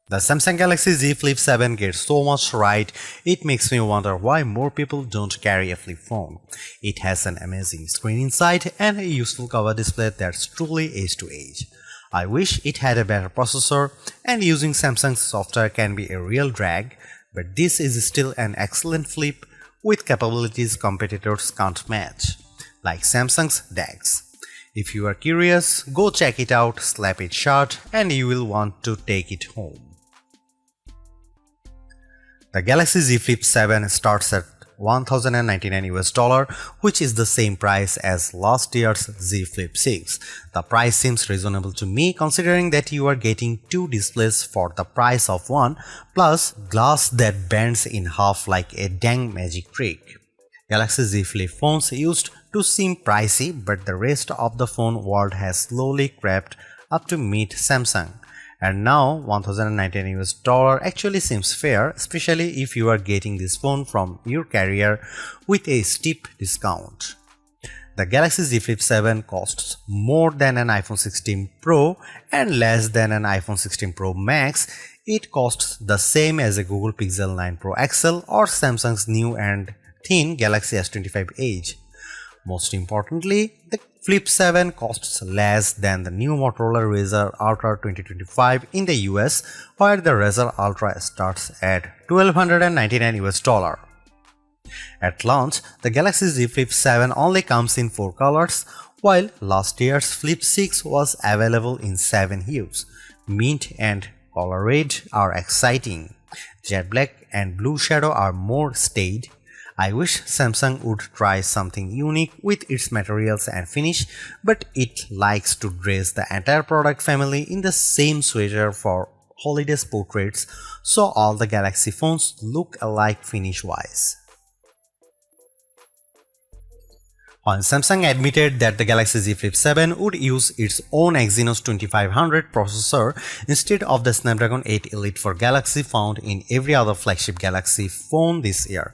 The Samsung Galaxy Z Flip 7 gets so much right, it makes me wonder why more people don't carry a flip phone. It has an amazing screen inside and a useful cover display that's truly edge to edge. I wish it had a better processor, and using Samsung's software can be a real drag, but this is still an excellent flip with capabilities competitors can't match, like Samsung's DeX. If you are curious, go check it out, slap it shut, and you will want to take it home. The Galaxy Z Flip 7 starts at $1,099 which is the same price as last year's Z Flip 6. The price seems reasonable to me considering that you are getting two displays for the price of one, plus glass that bends in half like a dang magic trick. Galaxy Z Flip phones used to seem pricey, but the rest of the phone world has slowly crept up to meet Samsung. And now $1,099 actually seems fair, especially if you are getting this phone from your carrier with a steep discount. The Galaxy Z Flip 7 costs more than an iPhone 16 Pro and less than an iPhone 16 Pro Max. It costs the same as a Google Pixel 9 Pro XL or Samsung's new and thin Galaxy S25 Edge. Most importantly, the Flip 7 costs less than the new Motorola Razr Ultra 2025 in the US, where the Razr Ultra starts at $1,299. At launch, the Galaxy Z Flip 7 only comes in 4 colors, while last year's Flip 6 was available in 7 hues. Mint and color red are exciting. Jet black and blue shadow are more staid. I wish Samsung would try something unique with its materials and finish, but it likes to dress the entire product family in the same sweater for holidays portraits, so all the Galaxy phones look alike finish-wise. When Samsung admitted that the Galaxy Z Flip 7 would use its own Exynos 2500 processor instead of the Snapdragon 8 Elite for Galaxy found in every other flagship Galaxy phone this year,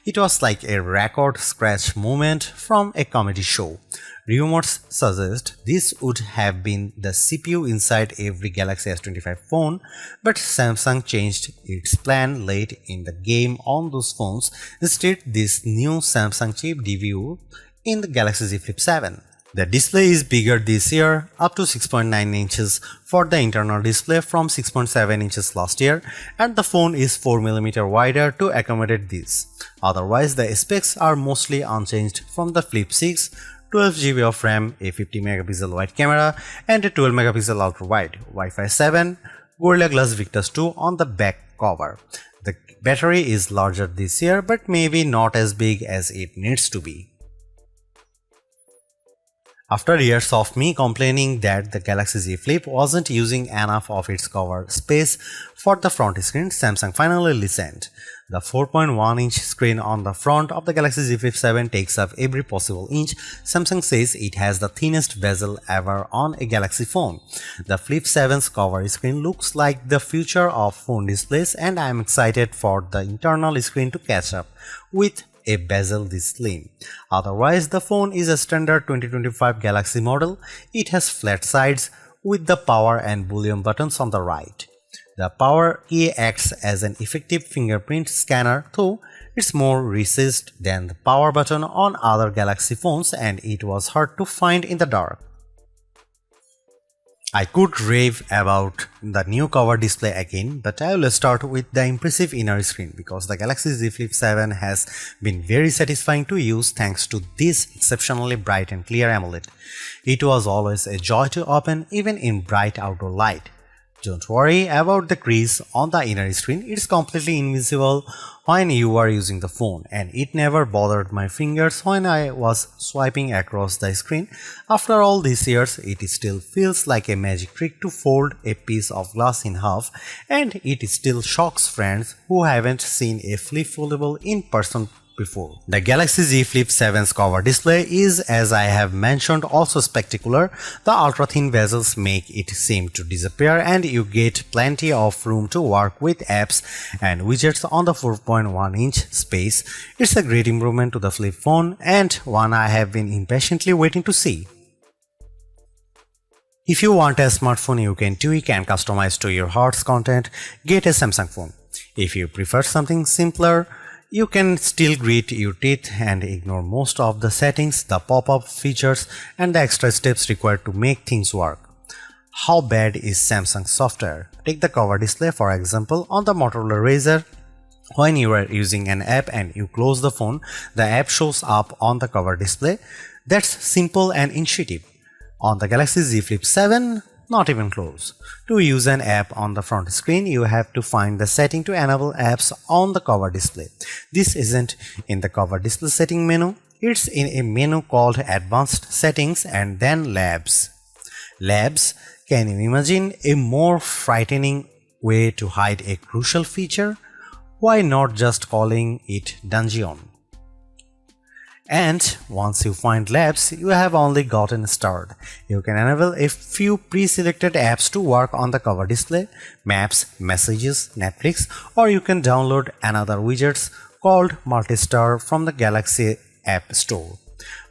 it was like a record scratch moment from a comedy show. Rumors suggest this would have been the CPU inside every Galaxy S25 phone, but Samsung changed its plan late in the game on those phones. Instead, this new Samsung chip debuted in the Galaxy Z Flip 7. The display is bigger this year, up to 6.9 inches for the internal display from 6.7 inches last year, and the phone is 4mm wider to accommodate this. Otherwise, the specs are mostly unchanged from the Flip 6, 12GB of RAM, a 50MP wide camera, and a 12MP ultra wide, Wi-Fi 7, Gorilla Glass Victus 2 on the back cover. The battery is larger this year, but maybe not as big as it needs to be. After years of me complaining that the Galaxy Z Flip wasn't using enough of its cover space for the front screen, Samsung finally listened. The 4.1-inch screen on the front of the Galaxy Z Flip 7 takes up every possible inch. Samsung says it has the thinnest bezel ever on a Galaxy phone. The Flip 7's cover screen looks like the future of phone displays, and I am excited for the internal screen to catch up with a bezel this slim. Otherwise, the phone is a standard 2025 Galaxy model. It has flat sides with the power and volume buttons on the right. The power key acts as an effective fingerprint scanner, though it's more recessed than the power button on other Galaxy phones, and it was hard to find in the dark. I could rave about the new cover display again, but I will start with the impressive inner screen because the Galaxy Z Flip 7 has been very satisfying to use thanks to this exceptionally bright and clear AMOLED. It was always a joy to open even in bright outdoor light. Don't worry about the crease on the inner screen, it's completely invisible when you are using the phone, and it never bothered my fingers when I was swiping across the screen. After all these years, it still feels like a magic trick to fold a piece of glass in half, and it still shocks friends who haven't seen a flip foldable in person before. The Galaxy Z Flip 7's cover display is, as I have mentioned, also spectacular. The ultra-thin bezels make it seem to disappear, and you get plenty of room to work with apps and widgets on the 4.1-inch space. It's a great improvement to the flip phone, and one I have been impatiently waiting to see. If you want a smartphone you can tweak and customize to your heart's content, get a Samsung phone. If you prefer something simpler, you can still grit your teeth and ignore most of the settings, the pop-up features, and the extra steps required to make things work. How bad is Samsung software? Take the cover display for example. On the Motorola Razr, when you are using an app and you close the phone, the app shows up on the cover display. That's simple and intuitive. On the Galaxy Z Flip 7, not even close. To use an app on the front screen, you have to find the setting to enable apps on the cover display. This isn't in the cover display setting menu, it's in a menu called Advanced Settings and then Labs. Labs, can you imagine a more frightening way to hide a crucial feature? Why not just calling it Dungeon? And once you find Labs, you have only gotten started. You can enable a few pre-selected apps to work on the cover display, Maps, Messages, Netflix, or you can download another widgets called Multistar from the Galaxy App Store.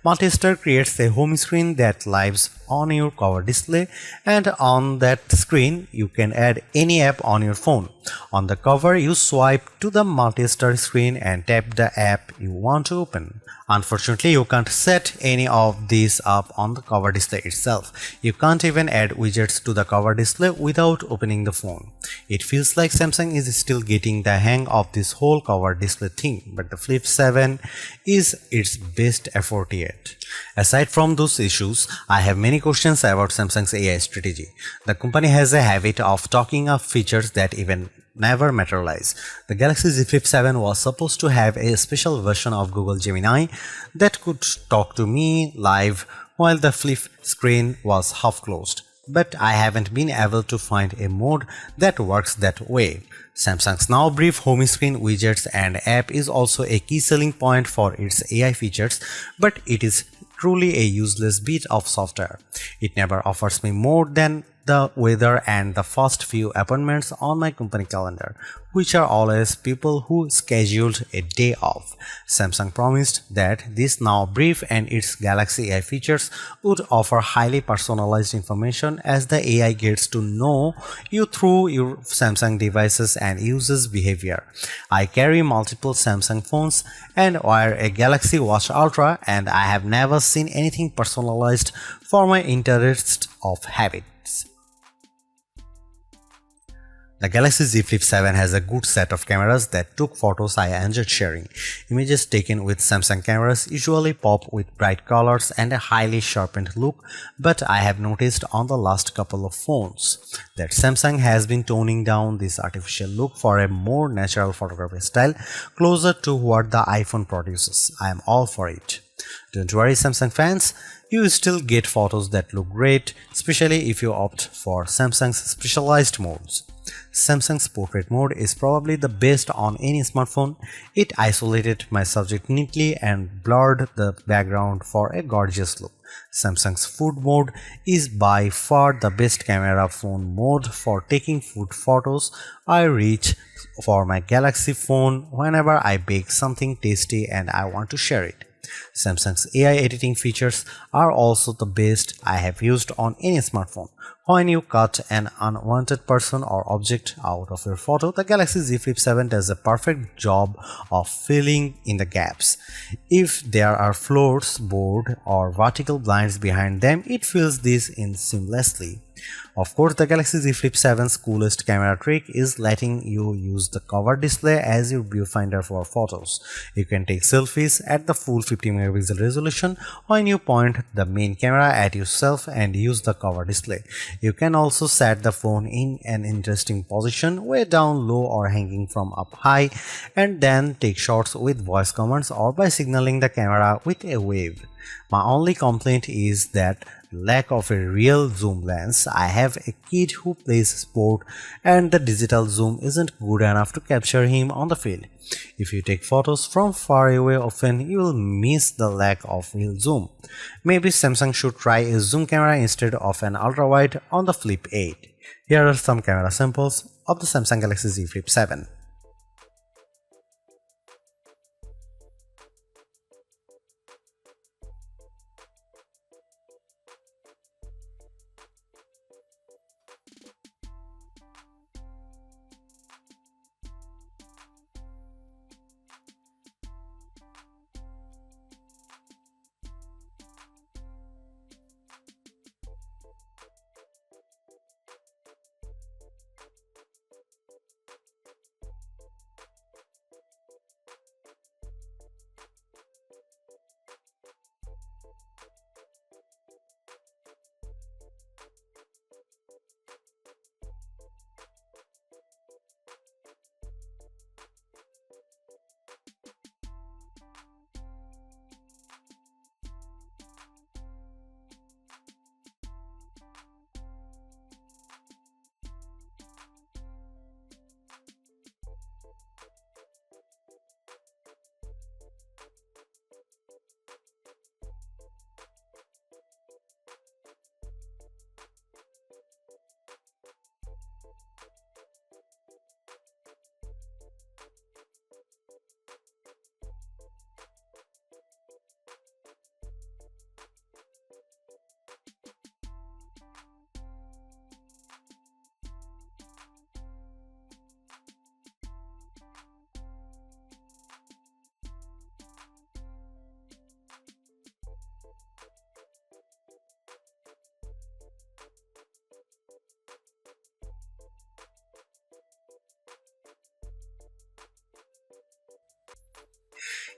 Multistar creates a home screen that lives on your cover display, and on that screen you can add any app on your phone. On the cover, you swipe to the Multistar screen and tap the app you want to open. Unfortunately, you can't set any of these up on the cover display itself. You can't even add widgets to the cover display without opening the phone. It feels like Samsung is still getting the hang of this whole cover display thing, but the Flip 7 is its best effort yet. Aside from those issues, I have many questions about Samsung's AI strategy. The company has a habit of talking up features that even never materialize. The Galaxy Z Flip 7 was supposed to have a special version of Google Gemini that could talk to me live while the flip screen was half closed. But I haven't been able to find a mode that works that way. Samsung's now brief home screen, widgets and app is also a key selling point for its AI features, but it is truly a useless bit of software. It never offers me more than the weather and the first few appointments on my company calendar, which are always people who scheduled a day off. Samsung promised that this now brief and its Galaxy AI features would offer highly personalized information as the AI gets to know you through your Samsung devices and users' behavior. I carry multiple Samsung phones and wear a Galaxy Watch Ultra, and I have never seen anything personalized for my interests of habits. The Galaxy Z Flip 7 has a good set of cameras that took photos I enjoyed sharing. Images taken with Samsung cameras usually pop with bright colors and a highly sharpened look, but I have noticed on the last couple of phones that Samsung has been toning down this artificial look for a more natural photography style closer to what the iPhone produces. I am all for it. Don't worry, Samsung fans, you still get photos that look great, especially if you opt for Samsung's specialized modes. Samsung's portrait mode is probably the best on any smartphone. It isolated my subject neatly and blurred the background for a gorgeous look. Samsung's food mode is by far the best camera phone mode for taking food photos. I reach for my Galaxy phone whenever I bake something tasty and I want to share it. Samsung's AI editing features are also the best I have used on any smartphone. When you cut an unwanted person or object out of your photo, the Galaxy Z Flip 7 does a perfect job of filling in the gaps. If there are floors, board, or vertical blinds behind them, it fills these in seamlessly. Of course, the Galaxy Z Flip 7's coolest camera trick is letting you use the cover display as your viewfinder for photos. You can take selfies at the full 50MP resolution when you point the main camera at yourself and use the cover display. You can also set the phone in an interesting position, way down low or hanging from up high, and then take shots with voice commands or by signaling the camera with a wave. My only complaint is that lack of a real zoom lens. I have a kid who plays sport and the digital zoom isn't good enough to capture him on the field. If you take photos from far away often, you will miss the lack of real zoom. Maybe Samsung should try a zoom camera instead of an ultra-wide on the Flip 8. Here are some camera samples of the Samsung Galaxy Z Flip 7.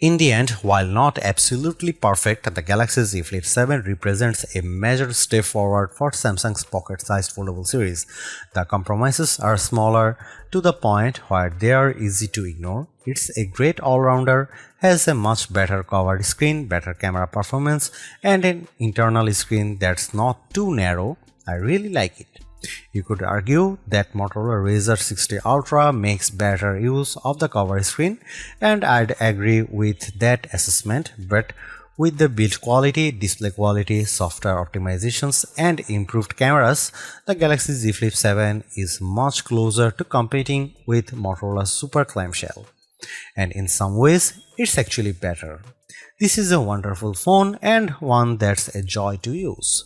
In the end, while not absolutely perfect, the Galaxy Z Flip 7 represents a major step forward for Samsung's pocket-sized foldable series. The compromises are smaller to the point where they are easy to ignore. It's a great all-rounder, has a much better cover screen, better camera performance, and an internal screen that's not too narrow. I really like it. You could argue that Motorola Razr 60 Ultra makes better use of the cover screen, and I'd agree with that assessment, but with the build quality, display quality, software optimizations, and improved cameras, the Galaxy Z Flip 7 is much closer to competing with Motorola's Super Clamshell. And in some ways, it's actually better. This is a wonderful phone and one that's a joy to use.